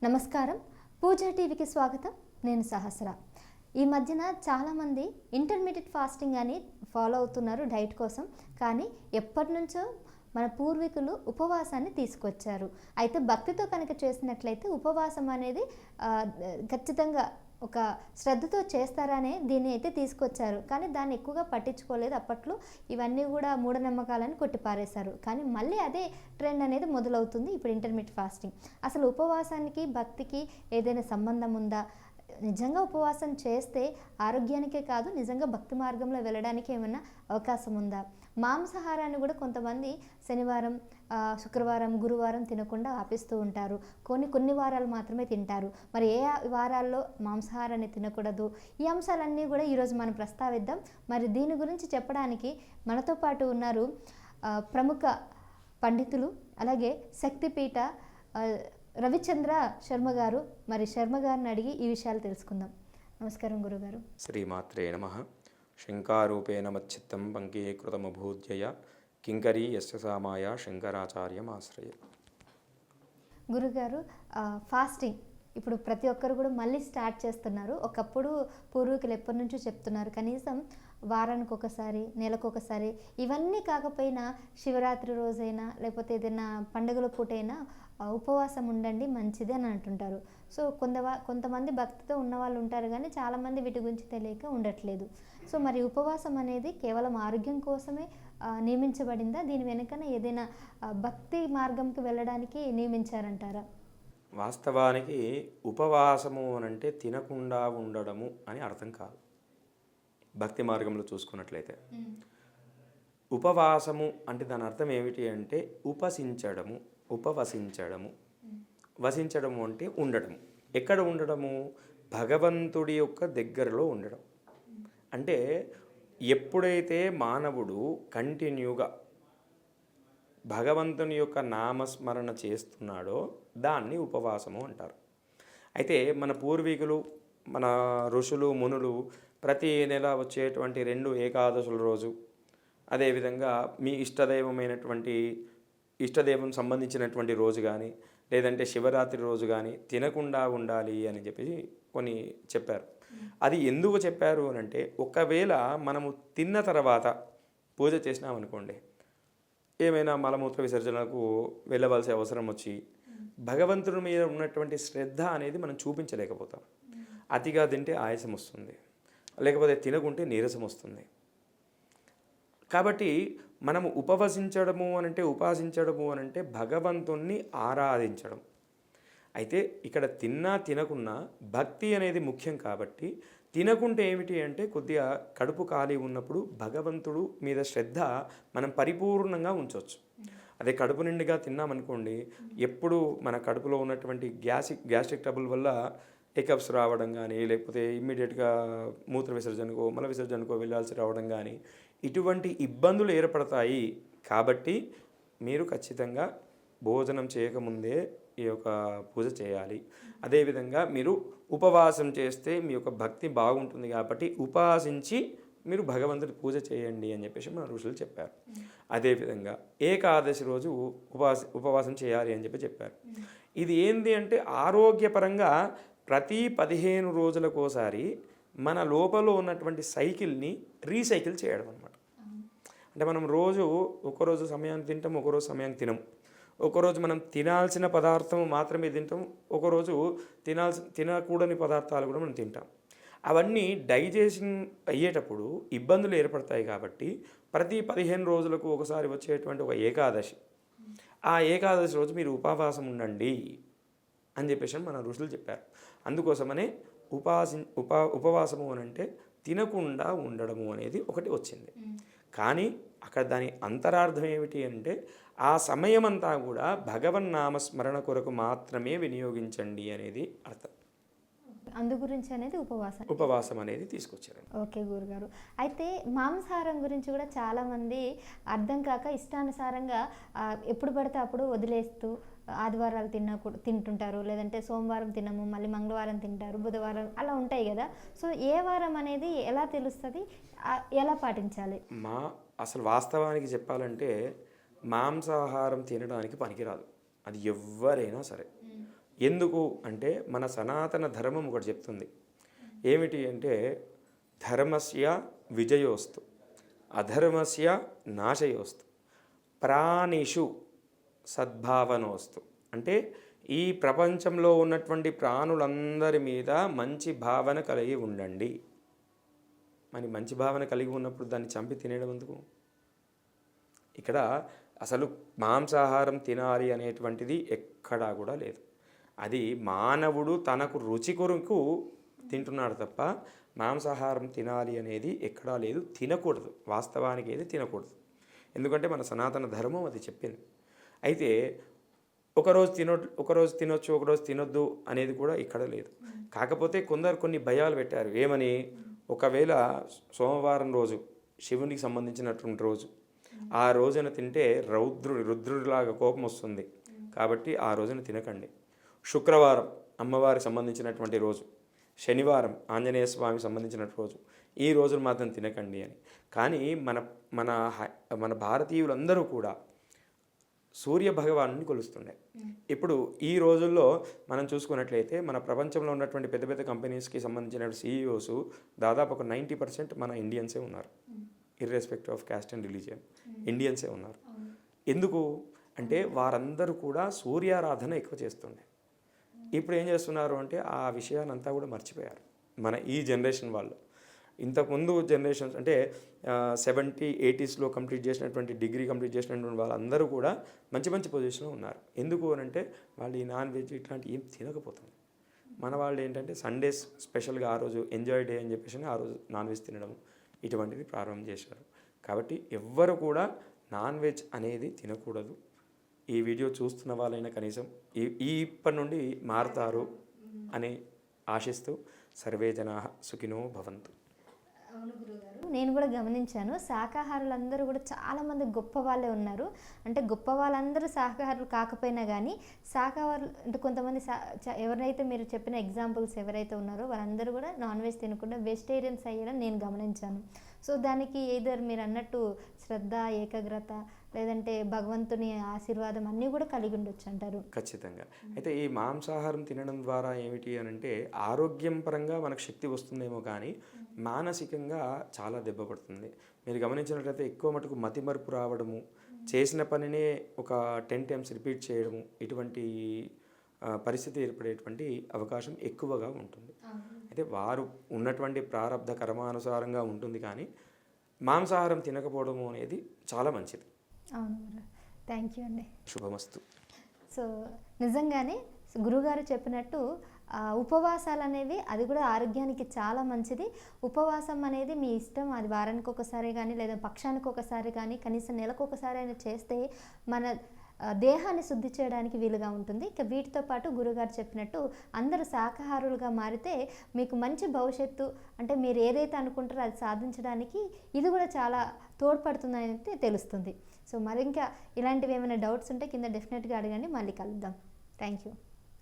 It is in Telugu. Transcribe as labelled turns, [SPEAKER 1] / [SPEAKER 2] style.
[SPEAKER 1] నమస్కారం. పూజా టీవీకి స్వాగతం. నేను సహస్ర. ఈ మధ్యన చాలామంది ఇంటర్మీడియట్ ఫాస్టింగ్ అని ఫాలో అవుతున్నారు డైట్ కోసం. కానీ ఎప్పటి నుంచో మన పూర్వీకులు ఉపవాసాన్ని తీసుకొచ్చారు. అయితే భక్తితో కనుక చేసినట్లయితే ఉపవాసం అనేది ఖచ్చితంగా ఒక శ్రద్ధతో చేస్తారనే దీన్ని అయితే తీసుకొచ్చారు. కానీ దాన్ని ఎక్కువగా పట్టించుకోలేదు. అప్పట్లో ఇవన్నీ కూడా మూఢనమ్మకాలని కొట్టిపారేశారు. కానీ మళ్ళీ అదే ట్రెండ్ అనేది మొదలవుతుంది ఇప్పుడు ఇంటర్మీడియట్ ఫాస్టింగ్. అసలు ఉపవాసానికి భక్తికి ఏదైనా సంబంధం ఉందా? నిజంగా ఉపవాసం చేస్తే ఆరోగ్యానికే కాదు నిజంగా భక్తి మార్గంలో వెళ్ళడానికి ఏమైనా అవకాశం ఉందా? మాంసాహారాన్ని కూడా కొంతమంది శనివారం, శుక్రవారం, గురువారం తినకుండా ఆపిస్తూ ఉంటారు. కొన్ని వారాలు మాత్రమే తింటారు. మరి ఏ వారాల్లో మాంసాహారాన్ని తినకూడదు? ఈ అంశాలన్నీ కూడా ఈరోజు మనం ప్రస్తావిద్దాం. మరి దీని గురించి చెప్పడానికి మనతో పాటు ఉన్నారు ప్రముఖ పండితులు, అలాగే శక్తిపీఠ రవిచంద్ర శర్మ గారు. మరి శర్మ గారిని అడిగి ఈ విషయాలు తెలుసుకుందాం. నమస్కారం గురుగారు.
[SPEAKER 2] శ్రీమాత్రే నమః. శంకారూపేణ మచ్చిత్తం పంకీకృతమభూజ్యయ కింకరీ యస్య సామాయ శంకరాచార్యమాశ్రయ.
[SPEAKER 1] గురుగారు, ఫాస్టింగ్ ఇప్పుడు ప్రతి ఒక్కరు కూడా మళ్ళీ స్టార్ట్ చేస్తున్నారు. ఒకప్పుడు పూర్వీకులు ఎప్పటి నుంచో చెప్తున్నారు. కనీసం వారానికి ఒకసారి, నెలకు ఒకసారి, ఇవన్నీ కాకపోయినా శివరాత్రి రోజైనా లేకపోతే ఏదైనా పండుగల పూటైనా ఉపవాసం ఉండండి మంచిది అని అంటుంటారు. సో కొంతమంది భక్తితో ఉన్న వాళ్ళు ఉంటారు, కానీ చాలామంది వీటి గురించి తెలియక ఉండట్లేదు. సో మరి ఉపవాసం అనేది కేవలం ఆరోగ్యం కోసమే నియమించబడిందా? దీని వెనుకన ఏదైనా భక్తి మార్గంకి వెళ్ళడానికి నియమించారంటారా?
[SPEAKER 2] వాస్తవానికి ఉపవాసము అనంటే తినకుండా ఉండడము అని అర్థం కాదు. భక్తి మార్గంలో చూసుకున్నట్లయితే ఉపవాసము అంటే దాని అర్థం ఏమిటి అంటే ఉపసించడము, ఉపవసించడము. వసించడము అంటే ఉండడము. ఎక్కడ ఉండడము? భగవంతుడి యొక్క దగ్గరలో ఉండడం. అంటే ఎప్పుడైతే మానవుడు కంటిన్యూగా భగవంతుని యొక్క నామస్మరణ చేస్తున్నాడో దాన్ని ఉపవాసము అంటారు. అయితే మన పూర్వీకులు, మన ఋషులు, మునులు ప్రతి నెల వచ్చేటువంటి 2 ఏకాదశుల రోజు, అదేవిధంగా మీ ఇష్టదైవం సంబంధించినటువంటి రోజు కానీ, లేదంటే శివరాత్రి రోజు కానీ తినకుండా ఉండాలి అని చెప్పి కొన్ని చెప్పారు. అది ఎందుకు చెప్పారు అని అంటే, ఒకవేళ మనము తిన్న తర్వాత పూజ చేసినామనుకోండి, ఏమైనా మలమూత్ర విసర్జనకు వెళ్ళవలసి అవసరం వచ్చి భగవంతుడి మీద ఉన్నటువంటి శ్రద్ధ అనేది మనం చూపించలేకపోతాం. అతిగా తింటే ఆయాసం వస్తుంది, లేకపోతే తినకుంటే నీరసం వస్తుంది. కాబట్టి మనము ఉపాసించడము అనంటే భగవంతుణ్ణి ఆరాధించడం. అయితే ఇక్కడ తిన్నా తినకున్నా భక్తి అనేది ముఖ్యం. కాబట్టి తినకుంటే ఏమిటి అంటే కొద్దిగా కడుపు ఖాళీ ఉన్నప్పుడు భగవంతుడు మీద శ్రద్ధ మనం పరిపూర్ణంగా ఉంచవచ్చు. అదే కడుపు నిండుగా తిన్నామనుకోండి, ఎప్పుడు మన కడుపులో ఉన్నటువంటి గ్యాస్ట్రిక్ ట్రబుల్ వల్ల హికప్స్ రావడం కానీ, లేకపోతే ఇమ్మీడియట్గా మూత్ర విసర్జనకో మల విసర్జనకో వెళ్ళాల్సి రావడం కానీ, ఇటువంటి ఇబ్బందులు ఏర్పడతాయి. కాబట్టి మీరు ఖచ్చితంగా భోజనం చేయకముందే ఈ యొక్క పూజ చేయాలి. అదేవిధంగా మీరు ఉపవాసం చేస్తే మీ యొక్క భక్తి బాగుంటుంది. కాబట్టి ఉపవాసించి మీరు భగవంతుడి పూజ చేయండి అని చెప్పేసి మన ఋషులు చెప్పారు. అదేవిధంగా ఏకాదశి రోజు ఉపవాసం చేయాలి అని చెప్పారు. ఇది ఏంది అంటే ఆరోగ్యపరంగా ప్రతి 15 రోజులకోసారి మన లోపల ఉన్నటువంటి సైకిల్ని రీసైకిల్ చేయడం అన్నమాట. అంటే మనం రోజు ఒకరోజు సమయానికి తింటాం, ఒకరోజు సమయానికి తినం. ఒకరోజు మనం తినాల్సిన పదార్థం మాత్రమే తింటాం, ఒకరోజు తినకూడని పదార్థాలు కూడా మనం తింటాం. అవన్నీ డైజెషన్ అయ్యేటప్పుడు ఇబ్బందులు ఏర్పడతాయి. కాబట్టి ప్రతి 15 రోజులకు ఒకసారి వచ్చేటువంటి ఒక ఏకాదశి, ఆ ఏకాదశి రోజు మీరు ఉపవాసం ఉండండి అని చెప్పేసి మన ఋషులు చెప్పారు. అందుకోసమనే ఉపవాసము అని అంటే తినకుండా ఉండడము అనేది ఒకటి వచ్చింది. కానీ అక్కడ దాని అంతరార్థం ఏమిటి అంటే ఆ సమయమంతా కూడా భగవన్నామస్మరణ కొరకు మాత్రమే వినియోగించండి అనేది అర్థం.
[SPEAKER 1] అందు గురించి అనేది
[SPEAKER 2] ఉపవాసం అనేది తీసుకొచ్చారు.
[SPEAKER 1] ఓకే గురుగారు. అయితే మాంసాహారం గురించి కూడా చాలామంది అర్థం కాక ఇష్టానుసారంగా ఎప్పుడు పడితే అప్పుడు వదిలేస్తూ ఆదివారాలు తింటుంటారు, లేదంటే సోమవారం తినము, మళ్ళీ మంగళవారం తింటారు, బుధవారం అలా ఉంటాయి కదా. సో ఏ వారం అనేది ఎలా తెలుస్తుంది, ఎలా పాటించాలి?
[SPEAKER 2] అసలు వాస్తవానికి చెప్పాలంటే మాంసాహారం తినడానికి పనికిరాదు. అది ఎవరైనా సరే, ఎందుకు అంటే మన సనాతన ధర్మం ఒకటి చెప్తుంది. ఏమిటి అంటే ధర్మస్య విజయోస్తు అధర్మస్య నాశయోస్తు ప్రాణిషు సద్భావనోస్తు. అంటే ఈ ప్రపంచంలో ఉన్నటువంటి ప్రాణులందరి మీద మంచి భావన కలిగి ఉండండి. మరి మంచి భావన కలిగి ఉన్నప్పుడు దాన్ని చంపి తినేయడం ఎందుకు? ఇక్కడ అసలు మాంసాహారం తినాలి అనేటువంటిది ఎక్కడా కూడా లేదు. అది మానవుడు తనకు రుచి కొరకు తింటున్నాడు తప్ప మాంసాహారం తినాలి అనేది ఎక్కడా లేదు. తినకూడదు, వాస్తవానికి ఏది తినకూడదు. ఎందుకంటే మన సనాతన ధర్మం అది చెప్పింది. అయితే ఒకరోజు తినొచ్చు, ఒకరోజు తినొద్దు అనేది కూడా ఇక్కడ లేదు. కాకపోతే కొందరు కొన్ని భయాలు పెట్టారు. ఏమని? ఒకవేళ సోమవారం రోజు శివునికి సంబంధించినటువంటి రోజు, ఆ రోజున తింటే రుద్రుడిలాగా కోపం వస్తుంది కాబట్టి ఆ రోజున తినకండి. శుక్రవారం అమ్మవారికి సంబంధించినటువంటి రోజు, శనివారం ఆంజనేయ స్వామికి సంబంధించిన రోజు, ఈ రోజులు మాత్రం తినకండి అని. కానీ మన మన మన భారతీయులందరూ కూడా సూర్య భగవాను కొలుస్తుండే. ఇప్పుడు ఈ రోజుల్లో మనం చూసుకున్నట్లయితే మన ప్రపంచంలో ఉన్నటువంటి పెద్ద పెద్ద కంపెనీస్కి సంబంధించిన సీఈఓస్ దాదాపు ఒక 90% మన ఇండియన్సే ఉన్నారు. Irrespective of caste and religion ఇండియన్సే ఉన్నారు. ఎందుకు అంటే వారందరూ కూడా సూర్యారాధన ఎక్కువ చేస్తుండే. ఇప్పుడు ఏం చేస్తున్నారు అంటే ఆ విషయాన్ని అంతా కూడా మర్చిపోయారు మన ఈ జనరేషన్ వాళ్ళు. ఇంతకుముందు జనరేషన్స్ అంటే 70s, 80sలో కంప్లీట్ చేసినటువంటి డిగ్రీ కంప్లీట్ చేసినటువంటి వాళ్ళందరూ కూడా మంచి మంచి పొజిషన్లో ఉన్నారు. ఎందుకు అని అంటే వాళ్ళు ఈ నాన్ వెజ్ ఇట్లాంటి ఏం తినకపోతుంది. మన వాళ్ళు ఏంటంటే సండేస్ స్పెషల్గా ఆ రోజు ఎంజాయ్ డే అని చెప్పేసి ఆ రోజు నాన్ వెజ్ తినడం ఇటువంటిది ప్రారంభం చేశారు. కాబట్టి ఎవ్వరు కూడా నాన్ వెజ్ అనేది తినకూడదు. ఈ వీడియో చూస్తున్న వాళ్ళైనా కనీసం ఇప్పటి నుండి మారుతారు అని ఆశిస్తూ సర్వే జనాః సుఖినో భవంతు.
[SPEAKER 1] అవును గురుగారు, నేను కూడా గమనించాను. శాకాహారులందరూ కూడా చాలామంది గొప్ప వాళ్ళే ఉన్నారు. అంటే గొప్ప వాళ్ళందరూ శాకాహారులు కాకపోయినా కానీ శాకాహారులు అంటే కొంతమంది ఎవరైతే మీరు చెప్పిన ఎగ్జాంపుల్స్ ఎవరైతే ఉన్నారో వాళ్ళందరూ కూడా నాన్ వెజ్ తినకుండా వెజిటేరియన్స్ అయ్యడం నేను గమనించాను. సో దానికి ఏదర్ మీరు అన్నట్టు శ్రద్ధ, ఏకాగ్రత, లేదంటే భగవంతుని ఆశీర్వాదం అన్నీ కూడా కలిగి ఉండొచ్చు అంటారు.
[SPEAKER 2] ఖచ్చితంగా. అయితే ఈ మాంసాహారం తినడం ద్వారా ఏమిటి అని అంటే ఆరోగ్యం పరంగా మనకు శక్తి వస్తుందేమో కానీ మానసికంగా చాలా దెబ్బ పడుతుంది. మీరు గమనించినట్లయితే ఎక్కువ మటుకు మతిమరుపు రావడము, చేసిన పనినే ఒక 10 times రిపీట్ చేయడము, ఇటువంటి పరిస్థితి ఏర్పడేటువంటి అవకాశం ఎక్కువగా ఉంటుంది. అయితే వారు ఉన్నటువంటి ప్రారంధ కర్మానుసారంగా ఉంటుంది కానీ మాంసాహారం తినకపోవడము అనేది చాలా మంచిది.
[SPEAKER 1] అవును, థ్యాంక్ యూ అండి.
[SPEAKER 2] శుభమస్తు.
[SPEAKER 1] సో నిజంగానే గురుగారు చెప్పినట్టు ఉపవాసాలు అనేవి అది కూడా ఆరోగ్యానికి చాలా మంచిది. ఉపవాసం అనేది మీ ఇష్టం, అది వారానికి ఒకసారి కానీ లేదా పక్షానికి ఒకసారి కానీ కనీసం నెలకు ఒకసారి అయినా చేస్తే మన దేహాన్ని శుద్ధి చేయడానికి వీలుగా ఉంటుంది. ఇక వీటితో పాటు గురుగారు చెప్పినట్టు అందరూ శాకాహారులుగా మారితే మీకు మంచి భవిష్యత్తు, అంటే మీరు ఏదైతే అనుకుంటారో అది సాధించడానికి ఇది కూడా చాలా తోడ్పడుతుందని అయితే తెలుస్తుంది. సో మరి ఇంకా ఇలాంటివి ఏమైనా డౌట్స్ ఉంటే కింద డెఫినెట్గా అడగండి, మళ్ళీ కలుద్దాం. Thank you.